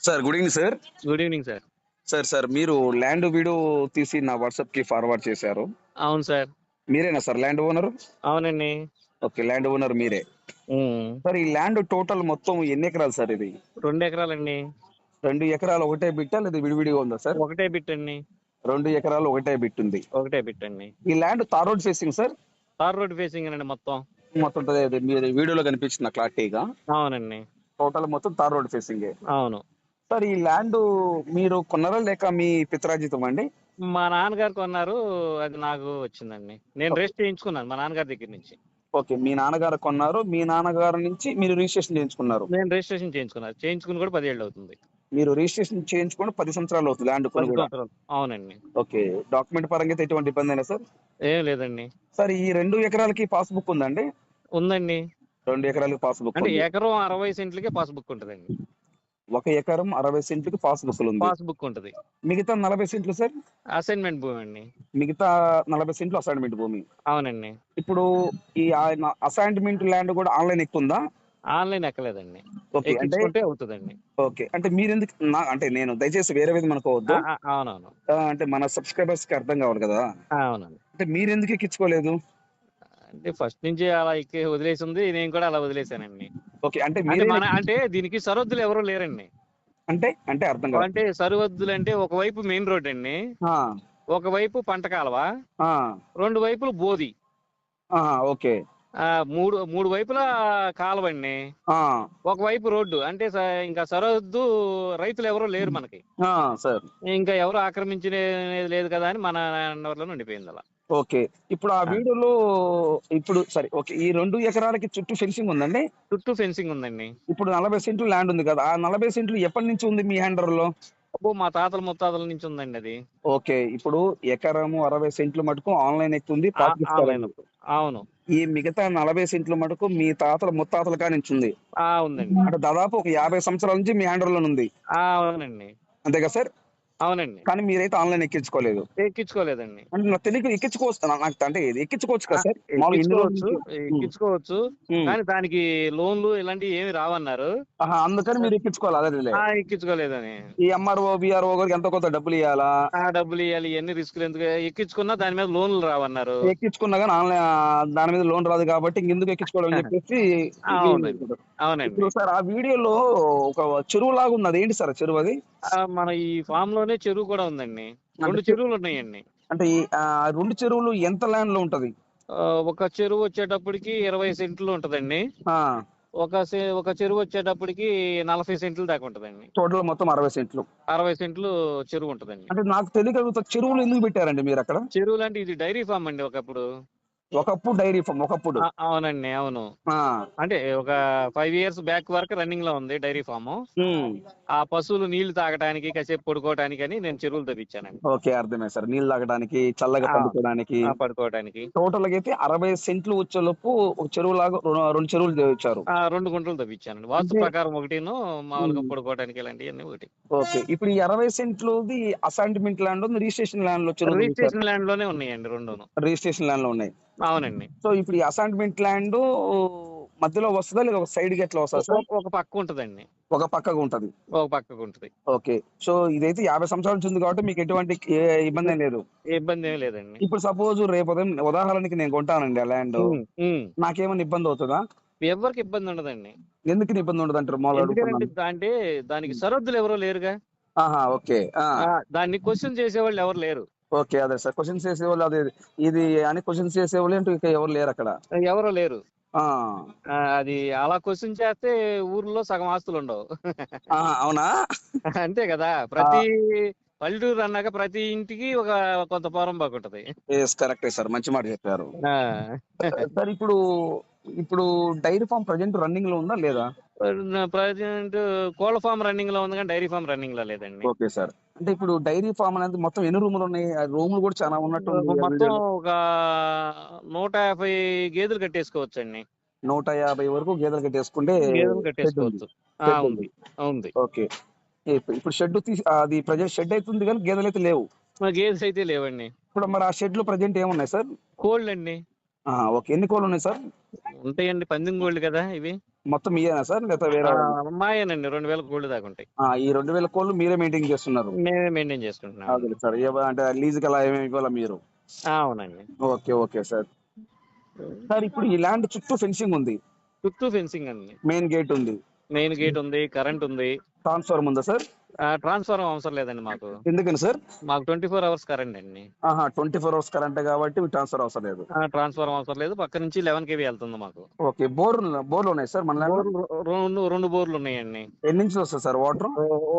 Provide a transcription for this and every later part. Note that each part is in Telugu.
Sir good evening sir. Good evening sir. Sir మీరు ల్యాండ్ వీడియో తీసి నా వాట్సాప్ కి ఫార్వర్డ్ చేశారు. అవును సార్. మీరేనా సార్ ల్యాండ్ ఓనర్? అవునండి. ఓకే, ల్యాండ్ ఓనర్ మీరే. హ్మ్. సార్ ఈ ల్యాండ్ టోటల్ మొత్తం ఎన్ని ఎకరాలు సార్ ఇది? 2 ఎకరాలండి. 2 ఎకరాలు ఒకటే బిట్టా లేదా విడివిడిగా ఉందా సార్? ఒకటే బిట్ అండి. 2 ఎకరాలు ఒకటే బిట్ ఉంది. ఒకటే బిట్ అండి. ఈ land tar road facing sir? Tar road facing అండి మొత్తం. మొత్తం మీరు వీడియోలో కనిపించిన క్లారిటీగా అవునండి. టోటల్ మొత్తం తార్ రోడ్ ఫేసింగ్. అవును. సార్ ఈ ల్యాండ్ మీరు కొన్నారా లేక మీ పిత్రాజితం అండి? మా నాన్నగారు కొన్నారు. అది నాకు వచ్చిందండి. నేను రిజిస్టర్ చేయించుకున్నాను మా నాన్నగారి దగ్గర నుంచి. ఓకే, మీ నాన్నగారు కొన్నారు, మీ నాన్నగారి నుంచి మీరు రిజిస్ట్రేషన్ చేయించుకున్నారు. నేను రిజిస్ట్రేషన్ చేయించుకున్నాను. చేయించుకుని కూడా 10 ఏళ్ళు అవుతుంది. మీరు రిజిస్ట్రేషన్ చేయించుకొని 10 సంవత్సరాలు అవుతుంది ల్యాండ్ కొని 10 కూడా. సంవత్సరాలు. అవునండి. ఓకే, డాక్యుమెంట్ పరంగా అయితే ఎటువంటి ఇబ్బంది అయినా సార్? ఏం లేదండి. సార్ ఈ 2 ఎకరాలకి పాస్బుక్ ఉందండి? ఉందండి. 2 ఎకరాలకి పాస్బుక్ అంటే ఉంది. ఎకరం 60 సెంట్లకే పాస్బుక్ ఉంటదండి. 1 ఎకరం 60 సెంట్లకి పాస్బుక్ ఉంది. పాస్బుక్ ఉంటది. మిగతా 40 సెంట్లు సార్? అసైన్మెంట్ భూమి అండి. మిగతా 40 సెంట్లు అసైన్మెంట్ భూమి. అవునండి. ఇప్పుడు ఈ అసైన్మెంట్ ల్యాండ్ కూడా ఆన్లైన్ ఎక్కుందా? ఆన్లైన్ ఎక్కలేదండి. ఓకే, అంటే ఎక్కించుకుంటే అవుతుందండి. ఓకే, అంటే మీరెందుకు అంటే నేను దయచేసి వేరే విధంగా అనుకోవద్దు. అవునవును. అంటే మన సబ్స్క్రైబర్స్ కి అర్థం కావాలి కదా. అవునండి. అంటే మీరెందుకు ఎక్కించుకోలేదు? అంటే ఫస్ట్ నుంచి అలా ఎక్కి వదిలేసింది. నేను కూడా అలా వదిలేశానండి. ఓకే, అంటే అంటే మీరే అంటే దీనికి సరిహద్దులు ఎవరు లేరండి. అంటే అంటే అర్థం కాదు. అంటే సరిహద్దులు అంటే ఒకవైపు మెయిన్ రోడ్ అండి, ఆ, ఒకవైపు పంట కాలువ, ఆ, 2 వైపులు బోది. ఓకే, మూడు వైపులా కాలువ అండి, ఆ, ఒకవైపు రోడ్డు. అంటే ఇంకా సరిహద్దు రైతులు ఎవరు లేరు మనకి. సార్. ఇంకా ఎవరు ఆక్రమించినది లేదు కదా అని మన లో ఉండిపోయింది అలా. ఓకే, ఇప్పుడు ఆ వీడియోలో ఇప్పుడు సరే ఓకే, ఈ 2 ఎకరాలకి చుట్టూ ఫెన్సింగ్ ఉందండి? చుట్టూ ఫెన్సింగ్ ఉందండి. ఇప్పుడు 40 సెంట్లు ల్యాండ్ ఉంది కదా, ఆ 40 సెంట్లు ఎప్పటి నుంచి ఉంది మీ హ్యాండర్ లో? అబ్బో, మా తాతల ముత్తాతల నుంచి ఉందండి అది. ఓకే, ఇప్పుడు ఎకరము 60 సెంట్లు మటుకు ఆన్లైన్ ఎక్కుంది, ఆన్లైన్. అవును. ఈ మిగతా 40 సెంట్లు మటుకు మీ తాతల ముత్తాతల కా నుంచి ఉంది. ఉందండి. అంటే దాదాపు ఒక 50 సంవత్సరాల నుంచి మీ హ్యాండర్ లో ఉంది. అవునండి. అంతే కదా సార్? అవునండి. కానీ మీరైతే ఆన్లైన్ ఎక్కించుకోలేదు. ఎక్కించుకోలేదండి. అంటే నాకు తెలియక ఎక్కించుకోవచ్చు, నాకు అంటే ఎక్కించుకోవచ్చు కదా సార్? ఎక్కించుకోవచ్చు. కానీ దానికి లోన్లు ఇలాంటివి ఏమి రావన్నారు. అందుకని మీరు ఎక్కించుకోవాలి. అదే ఎక్కించుకోలేదని. ఈ ఎంఆర్ఓ బిఆర్ఓ గారికి ఎంతో కొంత డబ్బులు ఇవ్వాలా, డబ్బులు ఇవ్వాలి, ఇవన్నీ రిస్కులు ఎందుకు. ఎక్కించుకున్నా దాని మీద లోన్లు రావన్నారు. ఎక్కించుకున్నా కానీ ఆన్లైన్ దాని మీద లోన్ రాదు కాబట్టి ఇంకెందుకు ఎక్కించుకోవడం అని చెప్పేసి. అవునండి. ఇప్పుడు సార్ ఆ వీడియోలో ఒక చెరువు లాగా ఉంది, అది ఏంటి సార్ చెరువు? అది మన ఈ ఫామ్ లోనే చెరువు కూడా ఉందండి. 2 చెరువులు ఉన్నాయండి. అంటే ఈ 2 చెరువులు ఎంత ల్యాండ్ లో ఉంటది? ఒక చెరువు వచ్చేటప్పటికి 20 సెంట్లు ఉంటదండి. ఒక చెరువు వచ్చేటప్పటికి 40 సెంట్లు దాకా ఉంటదండి. టోటల్ మొత్తం 60 సెంట్లు. 60 సెంట్లు చెరువు ఉంటదండి. అంటే నాకు తెలియక చెరువులు ఎందుకు పెట్టారండి మీరు అక్కడ? చెరువులు అంటే ఇది డైరీ ఫామ్ అండి ఒకప్పుడు డైరీ ఫామ్ ఒకప్పుడు. అవునండి. అవును. అంటే ఒక 5 years బ్యాక్ వరకు రన్నింగ్ లో ఉంది డైరీ ఫామ్. ఆ పశువులు నీళ్లు తాగడానికి, కాసేపు పడుకోవడానికి అని నేను చెరువులు తవ్వించానండి. ఓకే, అర్థమే సార్. నీళ్లు తాగడానికి, చల్లగా పడుకోవడానికి. టోటల్ గా అయితే 60 సెంట్లు వచ్చేలోపు ఒక చెరువు లాగా 2 చెరువులు తవ్వించారు. 2 గుంటలు తవ్వించానండి. వాస్తు ప్రకారం ఒకటిను, మామూలుగా పడుకోవడానికి ఇలాంటివన్నీ ఒకటి. ఓకే, ఇప్పుడు ఈ 60 సెంట్లు అసైన్మెంట్ ల్యాండ్ ఉంది, రిజిస్ట్రేషన్ ల్యాండ్ లో చెరువు? రిజిస్ట్రేషన్ ల్యాండ్ లోనే ఉన్నాయండి 2ను. రిజిస్ట్రేషన్ ల్యాండ్ లో ఉన్నాయి. అవునండి. సో ఇప్పుడు ఈ అసైన్మెంట్ ల్యాండ్ మధ్యలో వస్తుందా లేదా ఒక సైడ్ కి ఎట్లా వస్తుంది సార్? ఒక పక్క ఉంటదండి. ఒక పక్కగా ఉంటది. ఓకే, సో ఇదైతే 50 సంవత్సరాల నుంచి ఉంది కాబట్టి మీకు ఎటువంటి ఇబ్బంది లేదు. ఇబ్బంది ఏం లేదండి. ఇప్పుడు సపోజ్ రేపు ఉదాహరణకి నేను కొంటానండి ఆ ల్యాండ్, నాకేమైనా ఇబ్బంది అవుతుందా? ఎవరికి ఇబ్బంది ఉండదండి. ఎందుకు ఇబ్బంది ఉండదు అంటారు? అంటే దానికి సరిహద్దులు ఎవరో లేరుగా. ఓకే, దాన్ని క్వశ్చన్ చేసేవాళ్ళు ఎవరు లేరు. ఓకే, అదే సార్, క్వశ్చన్స్ చేసేవాళ్ళు అదే ఇది అని క్వశ్చన్స్ చేసేవాళ్ళు అంటే ఎవరు లేరు అక్కడ. ఎవరో లేరు. అది అలా క్వశ్చన్ చేస్తే ఊర్లో సగం ఆస్తులు ఉండవు. అవునా? అంతే కదా. ప్రతి పల్లెటూరు అన్నాక ప్రతి ఇంటికి ఒక కొంత పోరం బాగుంటది. కరెక్టే సార్, మంచి మాట చెప్పారు. సార్ ఇప్పుడు డైరీ ఫామ్ ప్రజెంట్ రన్నింగ్ లో ఉందా లేదా? ప్రజెంట్ కోళ్ల ఫామ్ రన్నింగ్ లో ఉంది కానీ డైరీ ఫామ్ రన్నింగ్ లో లేదండి. ఓకే సార్, అంటే ఇప్పుడు డైరీ ఫామ్ అనేది మొత్తం ఎన్ని రూములు ఉన్నాయి? రూములు కూడా చాలా ఉన్నట్టు మొత్తం ఒక 150 గేదెలు కట్టేసుకోవచ్చు అండి. 150 వరకు గేదెలు కట్టేసుకుంటే ఉంది. ఓకే, ఇప్పుడు షెడ్ అది ప్రజెంట్ షెడ్ అయితే ఉంది కానీ గేదెలు అయితే లేవు. గేదెలు అయితే లేవండి. ఇప్పుడు మరి ఆ షెడ్ లో ప్రజెంట్ ఏమున్నాయి సార్? కోళ్ళు అండి. ఓకే, ఎన్ని కోళ్ళు ఉన్నాయి సార్? ఉంటాయండి, పందెం కోళ్ళు కదా ఇవి. మొత్తం మీయేనా సార్ లేదా వేరే మాయేనండి 2000 కోళ్ళు దాకా ఉంటాయి. ఈ 2000 కోళ్ళు మీరే మెయింటైన్ చేస్తున్నారు? మేమే మెయింటైన్ చేసుకుంటున్నాం. అదే సార్ అంటే లీజుకి అలా ఏమేమి ఇవ్వాలా మీరు? అవునండి. Okay okay sir. సార్ ఇప్పుడు ఈ ల్యాండ్ చుట్టూ ఫెన్సింగ్ ఉంది, చుట్టూ ఫెన్సింగ్ అండి, మెయిన్ గేట్ ఉంది, మెయిన్ గేట్ ఉంది, కరెంట్ ఉంది. ట్రాన్స్ఫార్మర్ ఉందా సార్? ట్రాన్స్ఫార్మర్ అవసరం లేదండి మాకు. ఎందుకని సార్? మాకు 24 అవర్స్ కరెంట్ అండి. 24 అవర్స్ కరెంట్ కాబట్టి ట్రాన్స్ఫర్ అవసరం లేదు. ట్రాన్స్ఫార్మర్ అవసరం లేదు, పక్క నుంచి 11 kV వెళ్తుంది మాకు. ఓకే. బోర్లు ఉన్నాయి సార్ మన రెండు బోర్లు ఉన్నాయండి. ఎన్ని ఇంచులు వస్తుంది సార్ వాటర్?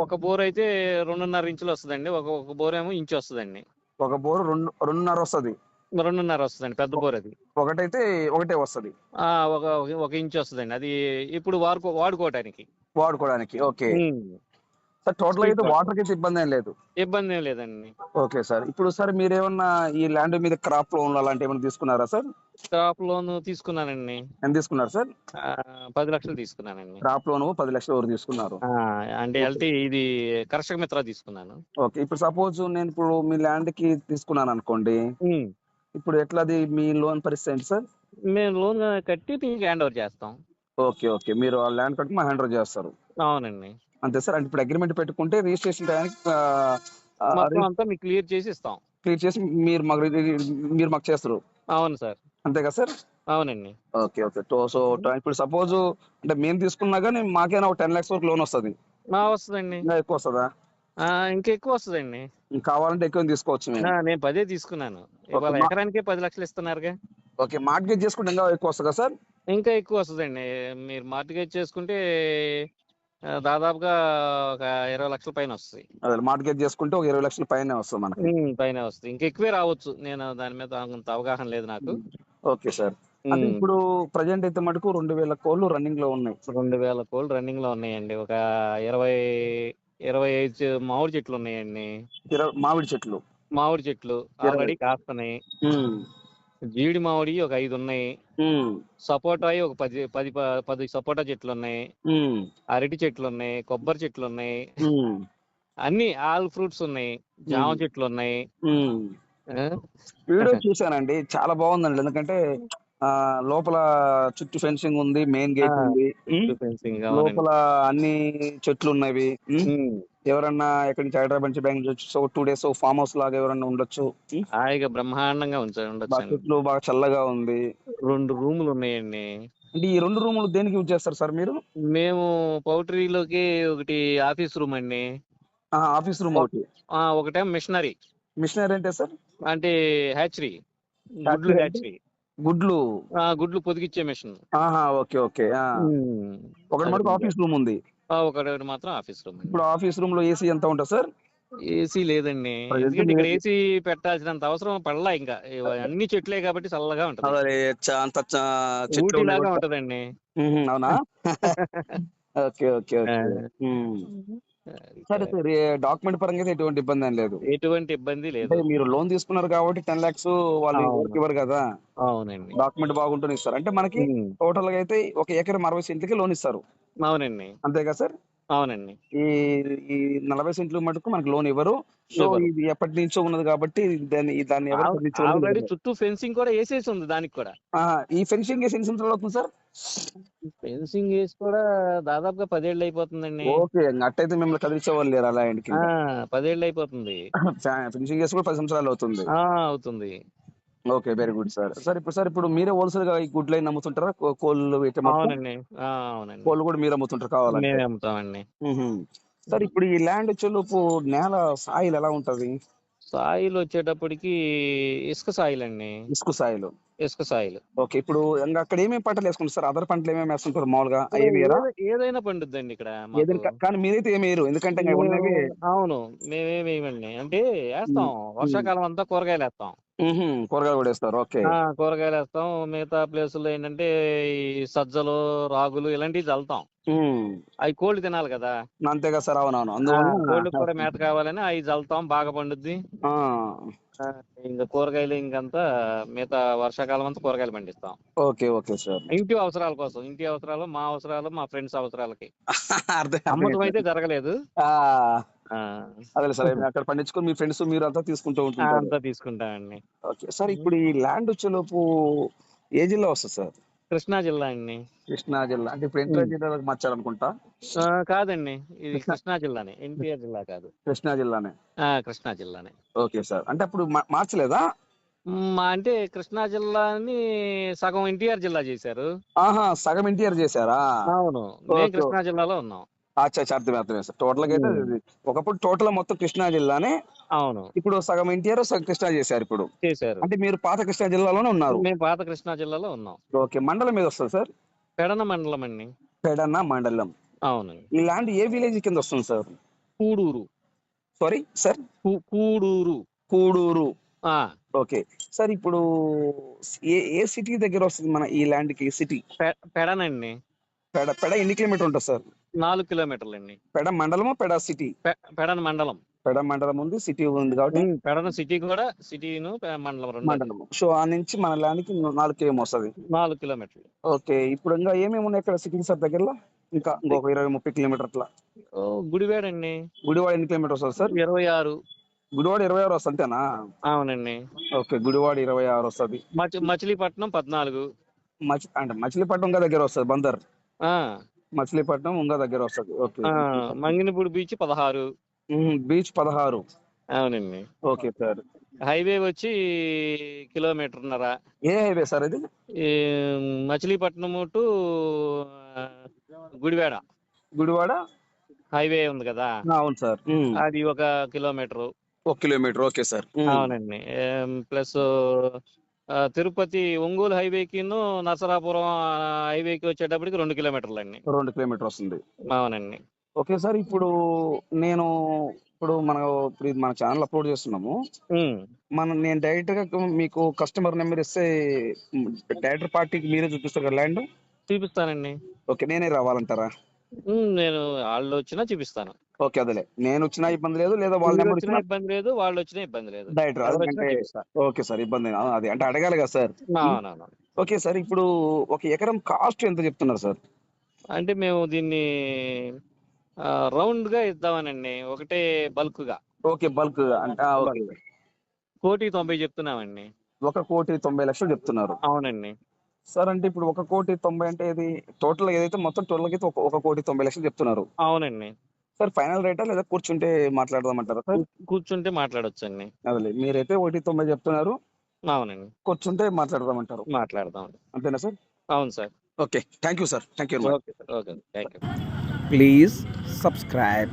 ఒక బోర్ అయితే 2.5 ఇంచులు వస్తుందండి, ఒక బోర్ ఏమో ఇంచు వస్తుందండి. ఒక బోర్ 2.5 వస్తుంది. 2.5 వస్తుందండి పెద్ద బోర్. అది ఒకటైతే ఒకటే వస్తుంది. ఒక ఇంచు వస్తుందండి, అది ఇప్పుడు వాడుకోవడానికి. ఓకే సార్ టోటల్ అయితే వాటర్ కి ఇబ్బంది ఏం లేదు? ఇబ్బంది ఏం లేదండి. Okay sir. ఇప్పుడు సార్ మీరేమన్నా ఈ ల్యాండ్ మీద క్రాప్ లోన్ అలాంటి ఏమైనా తీసుకున్నారా సార్? క్రాప్ లోన్ తీసుకున్నానండి. ఎంత తీసుకున్నారు సార్? 10 లక్షలు తీసుకున్నానండి. క్రాప్ లోన్ 10 లక్షలు ఎవరు తీసుకున్నారు? అంటే ఇది కర్షక మిత్ర తీసుకున్నాను. ఓకే. ఇప్పుడు సపోజ్ నేను ఇప్పుడు మీ ల్యాండ్ కి తీసుకున్నాను అనుకోండి, ఇప్పుడు ఎట్లాది మీ లోన్ పరిస్థితి ఏంటి సార్? మేము లోన్ కట్టి మీకు హ్యాండ్ ఓవర్ చేస్తాం. Okay okay. మీరు ఆ ల్యాండ్ కట్టి మా హ్యాండ్ ఓవర్ చేస్తారు? అవునండి. అంతే సార్. అంటే ఇప్పుడు అగ్రిమెంట్ పెట్టుకుంటే రిజిస్ట్రేషన్ టైంకి మొత్తం అంతా మీకు క్లియర్ చేసి ఇస్తాం. క్లియర్ చేసి మీరు మాకు చేస్తారు? అవును సార్. అంతే కదా సార్? అవునండి. Okay okay. సో ఇప్పుడు సపోజ్ అంటే మేము తీసుకున్నా కానీ మాకైనా ఒక 10 lakhs వరకు లోన్ వస్తుంది? వస్తుందండి. ఇంకా ఎక్కువ వస్తుందా? ఇంకా ఎక్కువ వస్తుందండి. కావాలంటే ఎక్కువ తీసుకోవచ్చు. నేను 10 తీసుకున్నాను. ఇవాళ ఎకరానికే 10 లక్షలు ఇస్తున్నారుగా. ఓకే. మార్గేజ్ చేసుకుంటే ఇంకా ఎక్కువ వస్తుందా సార్? ఇంకా ఎక్కువ వస్తుందండి. మీరు మార్గేజ్ చేసుకుంటే దాదాపుగా ఒక 20 లక్షల పైన వస్తాయి. అదే మార్గేజ్ చేసుకుంటే ఒక 20 లక్షల పైన వస్తుంది మనకి. పైన వస్తాయి, ఇంకా ఎక్కువే రావచ్చు. నేను దాని మీద అంత అవగాహన లేదు నాకు. Okay sir. అంటే ఇప్పుడు ప్రజెంట్ అయితే మటుకు 2000 కోళ్ళు రన్నింగ్ లో ఉన్నాయి. 2000 కోళ్ళు రన్నింగ్ లో ఉన్నాయండి. ఒక 25 మామిడి చెట్లు ఉన్నాయండి. మామిడి చెట్లు ఆల్రెడీ కాస్తున్నాయి. జీడి మామిడి ఒక 5 ఉన్నాయి. సపోటా ఒక 10 సపోటా చెట్లు ఉన్నాయి. అరటి చెట్లు ఉన్నాయి, కొబ్బరి చెట్లు ఉన్నాయి, అన్ని ఆల్ ఫ్రూట్స్ ఉన్నాయి, జామ చెట్లు ఉన్నాయి. వీడియో చూసానండి, చాలా బాగుందండి. ఎందుకంటే లోపల చుట్టూ ఫెన్సింగ్ ఉంది, మెయిన్ గేట్ ఉంది, లోపల అన్ని చెట్లు ఉన్నవి. ఎవరన్నా ఎక్కడి నుంచి హైదరాబాద్ నుంచి బెంగళూరు వచ్చి 2 days ఫామ్ హౌస్ లాగా ఎవరన్నా ఉండొచ్చు. హాయిగా బ్రహ్మాండంగా ఉండొచ్చు. చెట్లు బాగా చల్లగా ఉంది. 2 రూములు ఉన్నాయండి. అంటే ఈ 2 రూములు దేనికి యూజ్ చేస్తారు సార్ మీరు? మేము పౌల్ట్రీలోకి ఒకటి ఆఫీస్ రూమ్ అండి. ఆఫీస్ రూమ్ ఒకటి. ఒకటేమో మిషనరీ. అంటే సార్? అంటే హ్యాచరీ, గుడ్లు పొదిగిచ్చే మిషన్. Okay okay. ఒకటి మటుకు ఆఫీస్ రూమ్ ఉంది. ఒకటి మాత్రం ఆఫీస్ రూమ్. ఇప్పుడు ఆఫీస్ రూమ్ లో ఏసీ ఎంత ఉంటుంది సార్? ఏసీ లేదండి, ఎందుకంటే ఇక్కడ ఏసీ పెట్టాల్సినంత అవసరం పడలా. ఇంకా అన్ని చెట్లే కాబట్టి చల్లగా ఉంటుంది. ఊటీలాగా ఉంటదండి. అవునా? Okay okay okay. సరే సార్. డాక్యుమెంట్ పరంగా అయితే ఎటువంటి ఇబ్బంది లేదు. మీరు లోన్ తీసుకున్నారు కాబట్టి 10 lakhs వాళ్ళు ఇవ్వరు కదా. అవునండి. డాక్యుమెంట్ బాగుంటుంది ఇస్తారు. అంటే మనకి టోటల్ గా అయితే ఒక ఎకరం 60 సెంట్లకి లోన్ ఇస్తారు. అవునండి. అంతే కదా సార్? అవునండి. ఈ 40 సెంట్లు మటుకు మనకు లోన్ ఇవ్వరు. సో ఇది ఎప్పటి నుంచో ఉన్నది కాబట్టి దాన్ని ఆల్రెడీ చుట్టూ ఫెన్సింగ్ కూడా వేసేసి ఉంది దానికి కూడా. ఈ ఫెన్సింగ్ వేసి ఎన్ని సంవత్సరాలు అవుతుంది సార్? ఫెన్సింగ్ వేసి కూడా దాదాపుగా 10 ఏళ్ళు అయిపోతుందండి. ఓకే. అట్టయితే మిమ్మల్ని కదిలించేవాళ్ళు లేరు అలా 10 ఏళ్ళు అయిపోతుంది. ఫినిషింగ్ చేసి కూడా 10 సంవత్సరాలు అవుతుంది. ఓకే. Very good sir. ఇప్పుడు మీరే హోల్సేల్ గా ఈ గుడ్లు అయినా అమ్ముతుంటారా? కోళ్ళు? అవునండి. కోళ్ళు కూడా మీరు అమ్ముతుంటారు కావాలంటే? మేమే అమ్ముతామండి. సార్ ఇప్పుడు ఈ ల్యాండ్ వచ్చేలోపు నేల సాయిల్ ఎలా ఉంటది? సాయిల్ వచ్చేటప్పటికి ఇసుక సాయిల్ అండి. ఇసుక సాయిల్. ఓకే. ఇప్పుడు అక్కడ ఏమేమి పంటలు వేసుకుంటారు సార్? అదర్ పంటలు ఏమేమి వేస్తుంటారు మామూలుగా? ఏదైనా పండుద్దండి ఇక్కడ. కానీ మీరైతే ఏమి వేయరు, ఎందుకంటే అవును, మేమేమి వేయమండి. అంటే వేస్తాం, వర్షాకాలం అంతా కూరగాయలు వేస్తాం. కూరగాయలు కూడా వేస్తారు. ఓకే. కూరగాయలు వేస్తాం. మిగతా ప్లేసుల్లో ఏంటంటే ఈ సజ్జలు, రాగులు ఇలాంటివి చల్లుతాం. అవి కోళ్ళు తినాలి కదా. అంతే కదా సార్? అవునవును. కోళ్ళకి కూడా మేత కావాలని అవి చల్లుతాం, బాగా పండుద్ది. ఇంకా కూరగాయలు ఇంకంతా మిగతా వర్షాకాలం అంతా కూరగాయలు పండిస్తాం. Okay okay sir. ఇంటి అవసరాల కోసం, మా అవసరాలు, మా ఫ్రెండ్స్ అవసరాలకి. అమ్మకం అయితే జరగలేదు. అదే సార్. అక్కడ పండించుకొని మీ ఫ్రెండ్స్ మీరు అంతా తీసుకుంటామండి. తీసుకుంటామండి. Okay sir. ఇప్పుడు ఈ ల్యాండ్ వచ్చేలోపు ఏ జిల్లా వస్తుంది సార్? కృష్ణా జిల్లా అండి. కృష్ణా జిల్లా అంటే ఇప్పుడు ఎన్టీఆర్ జిల్లాలోకి మార్చాలనుకుంటా. కాదండి, ఇది కృష్ణా జిల్లానే, ఎన్టీఆర్ జిల్లా కాదు. కృష్ణా జిల్లానే. కృష్ణా జిల్లానే. Okay sir. అంటే అప్పుడు మార్చలేదా? అంటే కృష్ణా జిల్లాని సగం ఎన్టీఆర్ జిల్లా చేశారు. ఆహా, సగం ఎన్టీఆర్ చేశారా? అవును, మేము కృష్ణా జిల్లాలో ఉన్నాం. అచ్చా, అర్థమే సార్. టోటల్ గా అయితే ఒకప్పుడు టోటల్ మొత్తం కృష్ణా జిల్లానే. అవును, ఇప్పుడు సగం ఎన్టీఆర్ సగం కృష్ణా చేశారు ఇప్పుడు. చేశారు. అంటే మీరు పాత కృష్ణా జిల్లాలోనే ఉన్నారు? మేము పాత కృష్ణా జిల్లాలో ఉన్నాం. ఓకే, మండలం మీద వస్తుంది సార్? పెడన మండలం అండి. పెడన మండలం. అవునండి. ఈ ల్యాండ్ ఏ విలేజ్ కింద వస్తుంది sir? Kuduru. Sorry sir? Kuduru. Kuduru. Okay sir. ఇప్పుడు ఏ సిటీ దగ్గర వస్తుంది మన ఈ ల్యాండ్ కి? సిటీ పెడనండి. పెడ ఎన్ని కిలోమీటర్ ఉంటుంది సార్? 4 కిలోమీటర్లు అండి. పెడ మండలమా పెడ సిటీ? పెడన మండలం. పెడ మండలం ఉంది, సిటీ ఉంది కాబట్టి పెడన సిటీ కూడా, సిటీను మండలం. సో ఆ నుంచి మన ల్యాండ్ కి 4 కిలోమీటర్లు వస్తుంది. 4 కిలోమీటర్లు. ఓకే, ఇప్పుడు ఇంకా ఏమేమి ఉన్నాయి ఇక్కడ సిటీ సార్ దగ్గరలో? ఇంకా ఇంకొక 20-30 కిలోమీటర్ అట్లా. గుడివాడ అండి. గుడివాడ ఎన్ని కిలోమీటర్ వస్తుంది సార్? 26. గుడివాడ 26 వస్తుంది అంతేనా? అవునండి. ఓకే, గుడివాడ 26 వస్తుంది. మచిలీపట్నం 14. అంటే మచిలీపట్నం ఇంకా దగ్గర వస్తుంది. బందర్ మచిలీపట్నం ఇంకా దగ్గర వస్తుంది. ఓకే. మంగినపూడి బీచ్ 16. బీచ్ 16. అవునండి. Okay sir. హైవే వచ్చి 1.5 కిలోమీటర్. ఏ హైవే సార్ ఇది? మచిలీపట్నం టు గుడివాడ. గుడివాడ హైవే ఉంది కదా? అవును సార్. అది 1 కిలోమీటర్. 1 కిలోమీటర్. Okay sir. అవునండి. ప్లస్ తిరుపతి ఒంగోలు హైవేకి నరసరాపురం హైవేకి వచ్చేటప్పటికి 2 కిలోమీటర్లు అండి. 2 కిలోమీటర్ వస్తుంది. అవునండి. Okay sir. ఇప్పుడు మన ఛానల్ అప్లోడ్ చేస్తున్నాము. నేను డైరెక్ట్ గా మీకు కస్టమర్ నెంబర్ ఇస్తే డైరెక్టర్ పార్టీకి మీరే చూపిస్తారు కదా ల్యాండ్? చూపిస్తానండి. ఓకే, నేనే రావాలంటారా? నేను వాళ్ళు వచ్చినా చూపిస్తాను. ఓకే, అదేలే. నేను వచ్చినా ఇబ్బంది లేదు, లేదా వాళ్ళ నెంబర్ వచ్చినా ఇబ్బంది లేదు, వాళ్ళు వచ్చినా ఇబ్బంది లేదు. డైరెక్టర్. ఓకే సార్, ఇబ్బంది అది అంటే అడగాలి కదా సార్. Okay sir. ఇప్పుడు 1 ఎకరం కాస్ట్ ఎంత చెప్తున్నారు సార్? అంటే మేము దీన్ని రౌండ్ గా ఇద్దామనండి, ఒకటే బల్క్ గా. ఓకే, బల్క్ గా అంటే 1,90,00,000 చెప్తున్నామండి. 1,90,00,000 చెప్తున్నారు? అవునండి సార్. అంటే ఇప్పుడు 1,90,00,000 అంటే ఇది టోటల్ ఏదైతే మొత్తం టోటల్ అయితే 1,90,00,000 చెప్తున్నారు? అవునండి సార్. ఫైనల్ రేటా లేదా కూర్చుంటే మాట్లాడదామంటారా సార్? కూర్చుంటే మాట్లాడొచ్చండి. అదే, మీరైతే 1,90,00,000 చెప్తున్నారు. అవునండి. కూర్చుంటే మాట్లాడదామంటారు? మాట్లాడదాం. అంతేనా సార్? అవును sir. Okay, thank you sir. Thank you. Okay, thank you. Please subscribe